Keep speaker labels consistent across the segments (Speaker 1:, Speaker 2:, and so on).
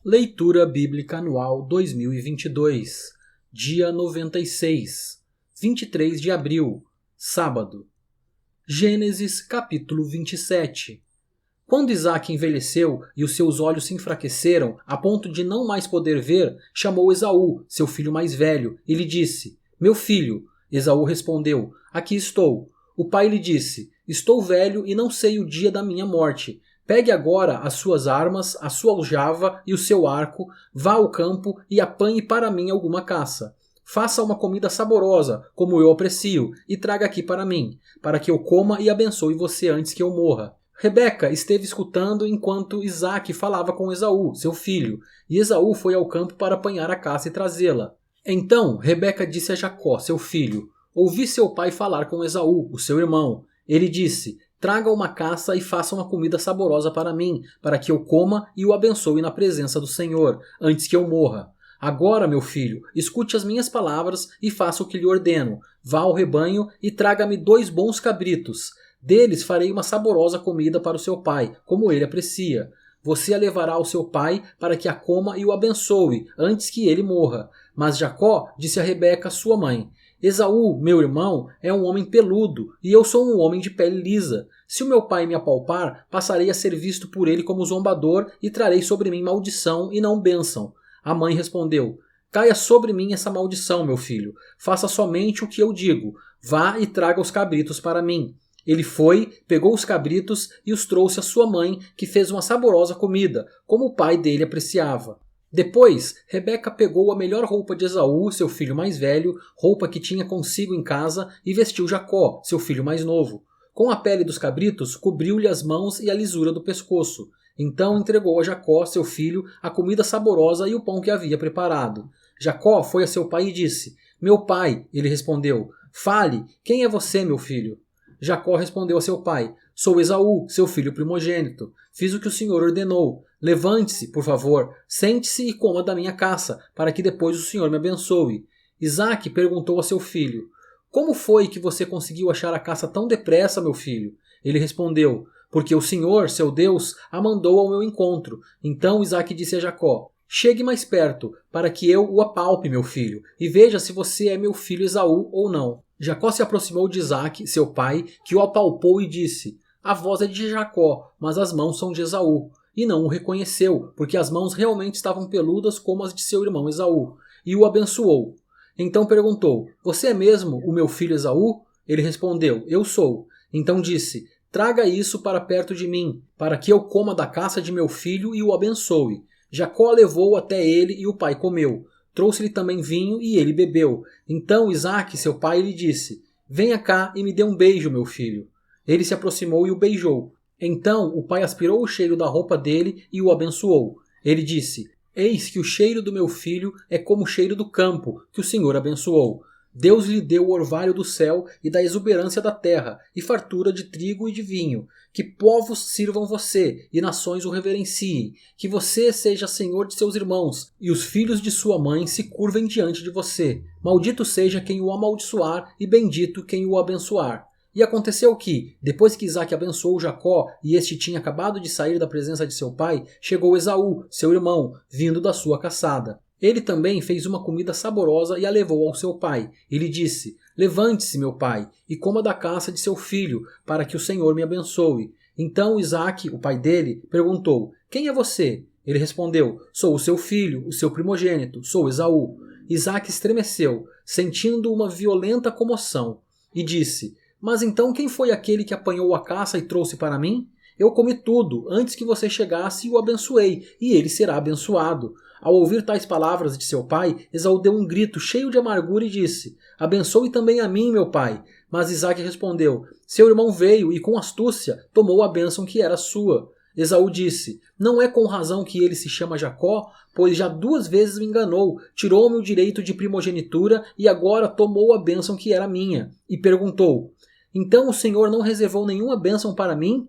Speaker 1: Leitura Bíblica Anual 2022, dia 96, 23 de abril, sábado. Gênesis capítulo 27. Quando Isaque envelheceu e os seus olhos se enfraqueceram a ponto de não mais poder ver, chamou Esaú, seu filho mais velho, e lhe disse: Meu filho. Esaú respondeu: Aqui estou. O pai lhe disse: Estou velho e não sei o dia da minha morte. Pegue agora as suas armas, a sua aljava e o seu arco, vá ao campo e apanhe para mim alguma caça. Faça uma comida saborosa, como eu aprecio, e traga aqui para mim, para que eu coma e abençoe você antes que eu morra. Rebeca esteve escutando enquanto Isaque falava com Esaú, seu filho, e Esaú foi ao campo para apanhar a caça e trazê-la. Então Rebeca disse a Jacó, seu filho: Ouvi seu pai falar com Esaú, o seu irmão. Ele disse: Traga uma caça e faça uma comida saborosa para mim, para que eu coma e o abençoe na presença do Senhor, antes que eu morra. Agora, meu filho, escute as minhas palavras e faça o que lhe ordeno. Vá ao rebanho e traga-me 2 bons cabritos. Deles farei uma saborosa comida para o seu pai, como ele aprecia. Você a levará ao seu pai para que a coma e o abençoe, antes que ele morra. Mas Jacó disse a Rebeca, sua mãe: Esaú, meu irmão, é um homem peludo, e eu sou um homem de pele lisa. Se o meu pai me apalpar, passarei a ser visto por ele como zombador e trarei sobre mim maldição e não bênção. A mãe respondeu: Caia sobre mim essa maldição, meu filho. Faça somente o que eu digo. Vá e traga os cabritos para mim. Ele foi, pegou os cabritos e os trouxe à sua mãe, que fez uma saborosa comida, como o pai dele apreciava. Depois, Rebeca pegou a melhor roupa de Esaú, seu filho mais velho, roupa que tinha consigo em casa, e vestiu Jacó, seu filho mais novo. Com a pele dos cabritos, cobriu-lhe as mãos e a lisura do pescoço. Então entregou a Jacó, seu filho, a comida saborosa e o pão que havia preparado. Jacó foi a seu pai e disse: Meu pai, ele respondeu. Fale, quem é você, meu filho? Jacó respondeu a seu pai: Sou Esaú, seu filho primogênito. Fiz o que o Senhor ordenou. Levante-se, por favor, sente-se e coma da minha caça, para que depois o Senhor me abençoe. Isaque perguntou a seu filho: Como foi que você conseguiu achar a caça tão depressa, meu filho? Ele respondeu: Porque o Senhor, seu Deus, a mandou ao meu encontro. Então Isaque disse a Jacó: Chegue mais perto, para que eu o apalpe, meu filho, e veja se você é meu filho Esaú ou não. Jacó se aproximou de Isaque, seu pai, que o apalpou e disse: A voz é de Jacó, mas as mãos são de Esaú. E não o reconheceu, porque as mãos realmente estavam peludas como as de seu irmão Esaú, e o abençoou. Então perguntou: Você é mesmo o meu filho Esaú? Ele respondeu: Eu sou. Então disse: Traga isso para perto de mim, para que eu coma da caça de meu filho e o abençoe. Jacó levou até ele e o pai comeu. Trouxe-lhe também vinho e ele bebeu. Então Isaque, seu pai, lhe disse: Venha cá e me dê um beijo, meu filho. Ele se aproximou e o beijou. Então o pai aspirou o cheiro da roupa dele e o abençoou. Ele disse: Eis que o cheiro do meu filho é como o cheiro do campo, que o Senhor abençoou. Deus lhe deu o orvalho do céu e da exuberância da terra, e fartura de trigo e de vinho. Que povos sirvam você, e nações o reverenciem. Que você seja senhor de seus irmãos, e os filhos de sua mãe se curvem diante de você. Maldito seja quem o amaldiçoar, e bendito quem o abençoar. E aconteceu que, depois que Isaque abençoou Jacó, e este tinha acabado de sair da presença de seu pai, chegou Esaú, seu irmão, vindo da sua caçada. Ele também fez uma comida saborosa e a levou ao seu pai. E lhe disse: Levante-se, meu pai, e coma da caça de seu filho, para que o Senhor me abençoe. Então Isaque, o pai dele, perguntou: Quem é você? Ele respondeu: Sou o seu filho, o seu primogênito, sou Esaú. Isaque estremeceu, sentindo uma violenta comoção, e disse: Mas então quem foi aquele que apanhou a caça e trouxe para mim? Eu comi tudo antes que você chegasse e o abençoei, e ele será abençoado. Ao ouvir tais palavras de seu pai, Esaú deu um grito cheio de amargura e disse: Abençoe também a mim, meu pai. Mas Isaque respondeu: Seu irmão veio e com astúcia tomou a bênção que era sua. Esaú disse: Não é com razão que ele se chama Jacó, pois já 2 vezes me enganou, tirou-me o direito de primogenitura e agora tomou a bênção que era minha. E perguntou: Então o Senhor não reservou nenhuma bênção para mim?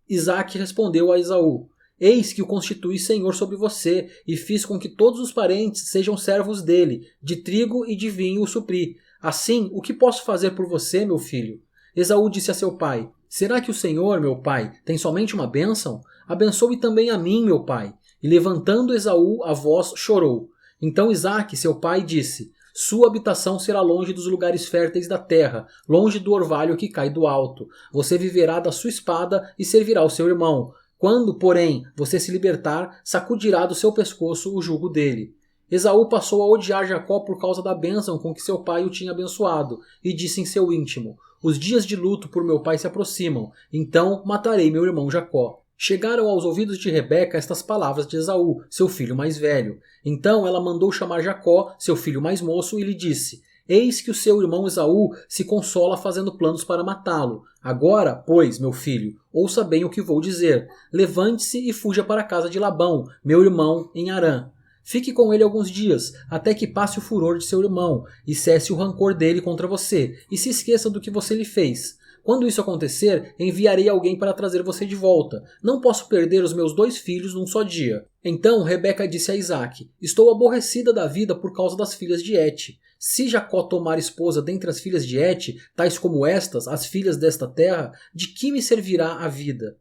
Speaker 1: Isaque respondeu a Esaú: Eis que o constituí senhor sobre você, e fiz com que todos os parentes sejam servos dele, de trigo e de vinho o supri. Assim, o que posso fazer por você, meu filho? Esaú disse a seu pai: Será que o Senhor, meu pai, tem somente uma bênção? Abençoe também a mim, meu pai. E levantando Esaú a voz, chorou. Então Isaque, seu pai, disse: sua habitação será longe dos lugares férteis da terra, longe do orvalho que cai do alto. Você viverá da sua espada e servirá ao seu irmão. Quando, porém, você se libertar, sacudirá do seu pescoço o jugo dele. Esaú passou a odiar Jacó por causa da bênção com que seu pai o tinha abençoado, e disse em seu íntimo: os dias de luto por meu pai se aproximam, então matarei meu irmão Jacó. Chegaram aos ouvidos de Rebeca estas palavras de Esaú, seu filho mais velho. Então ela mandou chamar Jacó, seu filho mais moço, e lhe disse: eis que o seu irmão Esaú se consola fazendo planos para matá-lo. Agora, pois, meu filho, ouça bem o que vou dizer. Levante-se e fuja para a casa de Labão, meu irmão, em Harã. Fique com ele alguns dias, até que passe o furor de seu irmão, e cesse o rancor dele contra você, e se esqueça do que você lhe fez. Quando isso acontecer, enviarei alguém para trazer você de volta. Não posso perder os meus 2 filhos num só dia. Então Rebeca disse a Isaque: estou aborrecida da vida por causa das filhas de Et. Se Jacó tomar esposa dentre as filhas de Et, tais como estas, as filhas desta terra, de que me servirá a vida?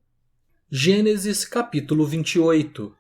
Speaker 1: Gênesis capítulo 28.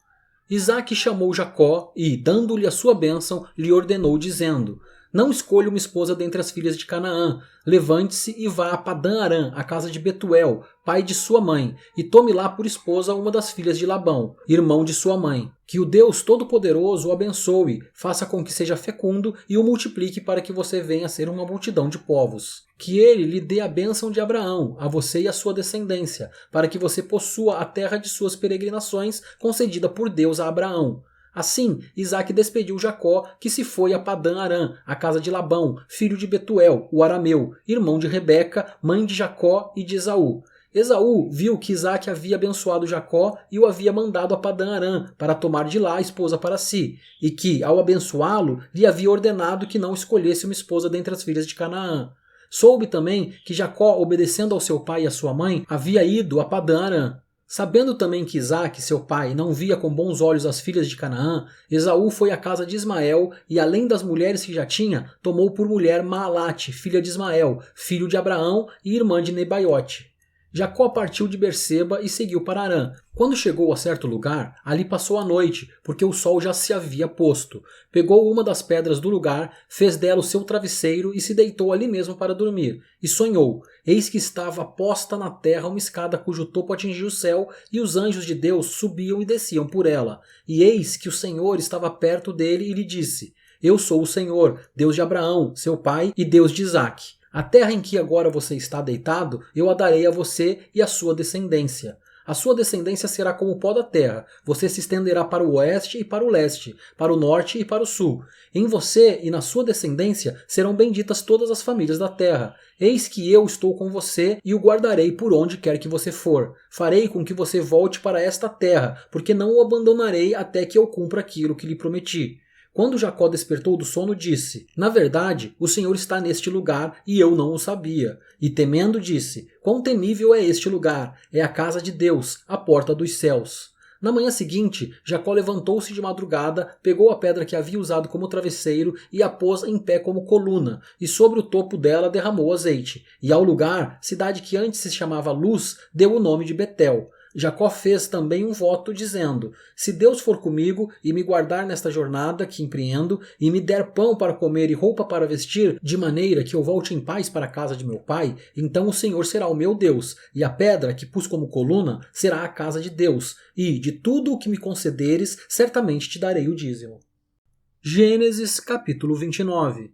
Speaker 1: Isaque chamou Jacó e, dando-lhe a sua bênção, lhe ordenou dizendo: não escolha uma esposa dentre as filhas de Canaã. Levante-se e vá a Padã Arã, a casa de Betuel, pai de sua mãe, e tome lá por esposa uma das filhas de Labão, irmão de sua mãe. Que o Deus Todo-Poderoso o abençoe, faça com que seja fecundo e o multiplique para que você venha a ser uma multidão de povos. Que ele lhe dê a bênção de Abraão, a você e a sua descendência, para que você possua a terra de suas peregrinações concedida por Deus a Abraão. Assim, Isaque despediu Jacó, que se foi a Padã Arã, a casa de Labão, filho de Betuel, o arameu, irmão de Rebeca, mãe de Jacó e de Esaú. Esaú viu que Isaque havia abençoado Jacó e o havia mandado a Padã Arã para tomar de lá a esposa para si, e que, ao abençoá-lo, lhe havia ordenado que não escolhesse uma esposa dentre as filhas de Canaã. Soube também que Jacó, obedecendo ao seu pai e à sua mãe, havia ido a Padã Arã. Sabendo também que Isaque, seu pai, não via com bons olhos as filhas de Canaã, Esaú foi à casa de Ismael e, além das mulheres que já tinha, tomou por mulher Maalate, filha de Ismael, filho de Abraão e irmã de Nebaiote. Jacó partiu de Berseba e seguiu para Harã. Quando chegou a certo lugar, ali passou a noite, porque o sol já se havia posto. Pegou uma das pedras do lugar, fez dela o seu travesseiro e se deitou ali mesmo para dormir. E sonhou: eis que estava posta na terra uma escada cujo topo atingia o céu, e os anjos de Deus subiam e desciam por ela. E eis que o Senhor estava perto dele e lhe disse: eu sou o Senhor, Deus de Abraão, seu pai, e Deus de Isaque. A terra em que agora você está deitado, eu a darei a você e à sua descendência. A sua descendência será como o pó da terra. Você se estenderá para o oeste e para o leste, para o norte e para o sul. Em você e na sua descendência serão benditas todas as famílias da terra. Eis que eu estou com você e o guardarei por onde quer que você for. Farei com que você volte para esta terra, porque não o abandonarei até que eu cumpra aquilo que lhe prometi. Quando Jacó despertou do sono, disse: na verdade, o Senhor está neste lugar e eu não o sabia. E temendo disse: quão temível é este lugar! É a casa de Deus, a porta dos céus. Na manhã seguinte, Jacó levantou-se de madrugada, pegou a pedra que havia usado como travesseiro e a pôs em pé como coluna, e sobre o topo dela derramou azeite. E ao lugar, cidade que antes se chamava Luz, deu o nome de Betel. Jacó fez também um voto dizendo: se Deus for comigo e me guardar nesta jornada que empreendo, e me der pão para comer e roupa para vestir, de maneira que eu volte em paz para a casa de meu pai, então o Senhor será o meu Deus, e a pedra que pus como coluna será a casa de Deus, e de tudo o que me concederes, certamente te darei o dízimo. Gênesis capítulo 29.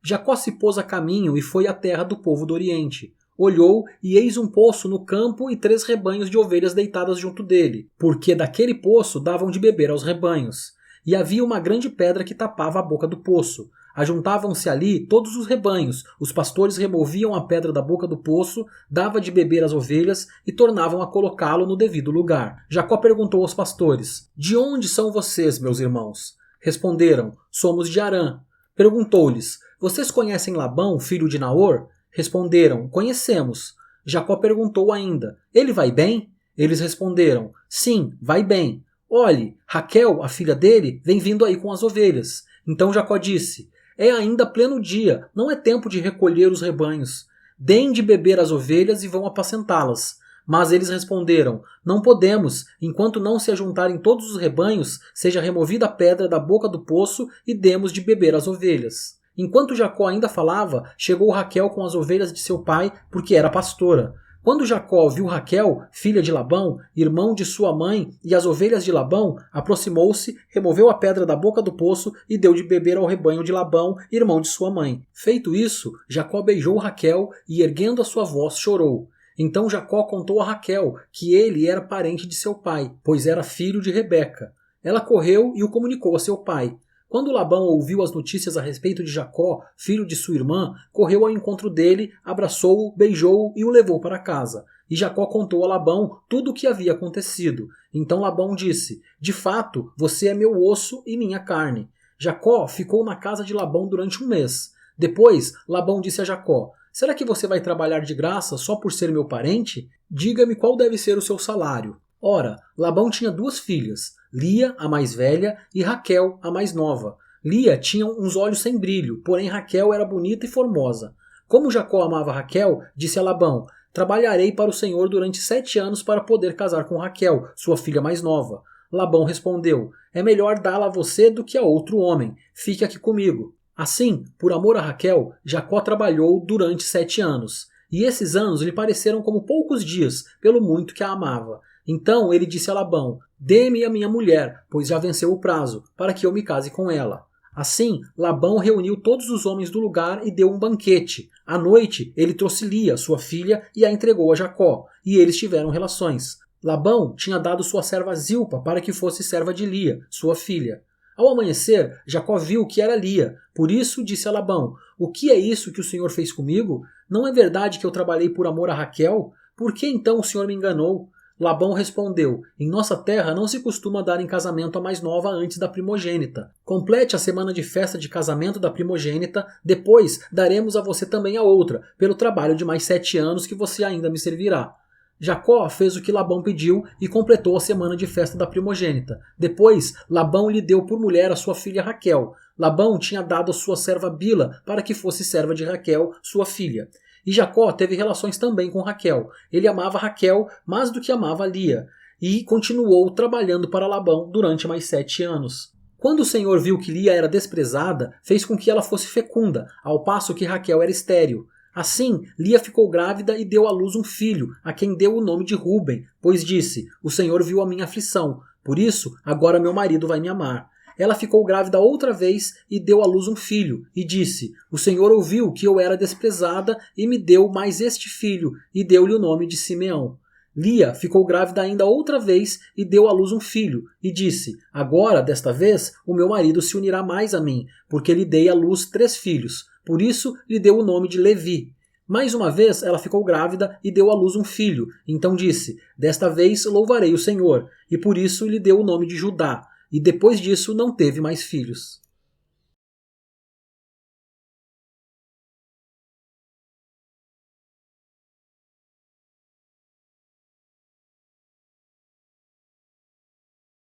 Speaker 1: Jacó se pôs a caminho e foi à terra do povo do Oriente. Olhou, e eis um poço no campo e 3 rebanhos de ovelhas deitadas junto dele, porque daquele poço davam de beber aos rebanhos. E havia uma grande pedra que tapava a boca do poço. Ajuntavam-se ali todos os rebanhos, os pastores removiam a pedra da boca do poço, dava de beber às ovelhas e tornavam a colocá-lo no devido lugar. Jacó perguntou aos pastores: de onde são vocês, meus irmãos? Responderam: somos de Harã. Perguntou-lhes: vocês conhecem Labão, filho de Naor? Responderam: conhecemos. Jacó perguntou ainda: ele vai bem? Eles responderam: sim, vai bem. Olhe, Raquel, a filha dele, vem vindo aí com as ovelhas. Então Jacó disse: é ainda pleno dia, não é tempo de recolher os rebanhos. Deem de beber às ovelhas e vão apacentá-las. Mas eles responderam: não podemos, enquanto não se ajuntarem todos os rebanhos, seja removida a pedra da boca do poço e demos de beber às ovelhas. Enquanto Jacó ainda falava, chegou Raquel com as ovelhas de seu pai, porque era pastora. Quando Jacó viu Raquel, filha de Labão, irmão de sua mãe, e as ovelhas de Labão, aproximou-se, removeu a pedra da boca do poço e deu de beber ao rebanho de Labão, irmão de sua mãe. Feito isso, Jacó beijou Raquel e, erguendo a sua voz, chorou. Então Jacó contou a Raquel que ele era parente de seu pai, pois era filho de Rebeca. Ela correu e o comunicou a seu pai. Quando Labão ouviu as notícias a respeito de Jacó, filho de sua irmã, correu ao encontro dele, abraçou-o, beijou-o e o levou para casa. E Jacó contou a Labão tudo o que havia acontecido. Então Labão disse: de fato, você é meu osso e minha carne. Jacó ficou na casa de Labão durante um mês. Depois, Labão disse a Jacó: será que você vai trabalhar de graça só por ser meu parente? Diga-me qual deve ser o seu salário. Ora, Labão tinha 2 filhas, Lia, a mais velha, e Raquel, a mais nova. Lia tinha uns olhos sem brilho, porém Raquel era bonita e formosa. Como Jacó amava Raquel, disse a Labão: trabalharei para o Senhor durante 7 anos para poder casar com Raquel, sua filha mais nova. Labão respondeu: é melhor dá-la a você do que a outro homem. Fique aqui comigo. Assim, por amor a Raquel, Jacó trabalhou durante 7 anos. E esses anos lhe pareceram como poucos dias, pelo muito que a amava. Então ele disse a Labão: dê-me a minha mulher, pois já venceu o prazo, para que eu me case com ela. Assim, Labão reuniu todos os homens do lugar e deu um banquete. À noite, ele trouxe Lia, sua filha, e a entregou a Jacó, e eles tiveram relações. Labão tinha dado sua serva Zilpa para que fosse serva de Lia, sua filha. Ao amanhecer, Jacó viu que era Lia, por isso disse a Labão: o que é isso que o Senhor fez comigo? Não é verdade que eu trabalhei por amor a Raquel? Por que então o Senhor me enganou? Labão respondeu: em nossa terra não se costuma dar em casamento a mais nova antes da primogênita. Complete a semana de festa de casamento da primogênita, depois daremos a você também a outra, pelo trabalho de mais 7 anos que você ainda me servirá. Jacó fez o que Labão pediu e completou a semana de festa da primogênita. Depois, Labão lhe deu por mulher a sua filha Raquel. Labão tinha dado a sua serva Bila para que fosse serva de Raquel, sua filha. E Jacó teve relações também com Raquel. Ele amava Raquel mais do que amava Lia, e continuou trabalhando para Labão durante mais 7 anos. Quando o Senhor viu que Lia era desprezada, fez com que ela fosse fecunda, ao passo que Raquel era estéril. Assim, Lia ficou grávida e deu à luz um filho, a quem deu o nome de Ruben, pois disse: o Senhor viu a minha aflição, por isso agora meu marido vai me amar. Ela ficou grávida outra vez e deu à luz um filho, e disse: o Senhor ouviu que eu era desprezada e me deu mais este filho, e deu-lhe o nome de Simeão. Lia ficou grávida ainda outra vez e deu à luz um filho, e disse: agora, desta vez, o meu marido se unirá mais a mim, porque lhe dei à luz 3 filhos. Por isso lhe deu o nome de Levi. Mais uma vez ela ficou grávida e deu à luz um filho. Então disse: desta vez louvarei o Senhor. E por isso lhe deu o nome de Judá. E depois disso não teve mais filhos.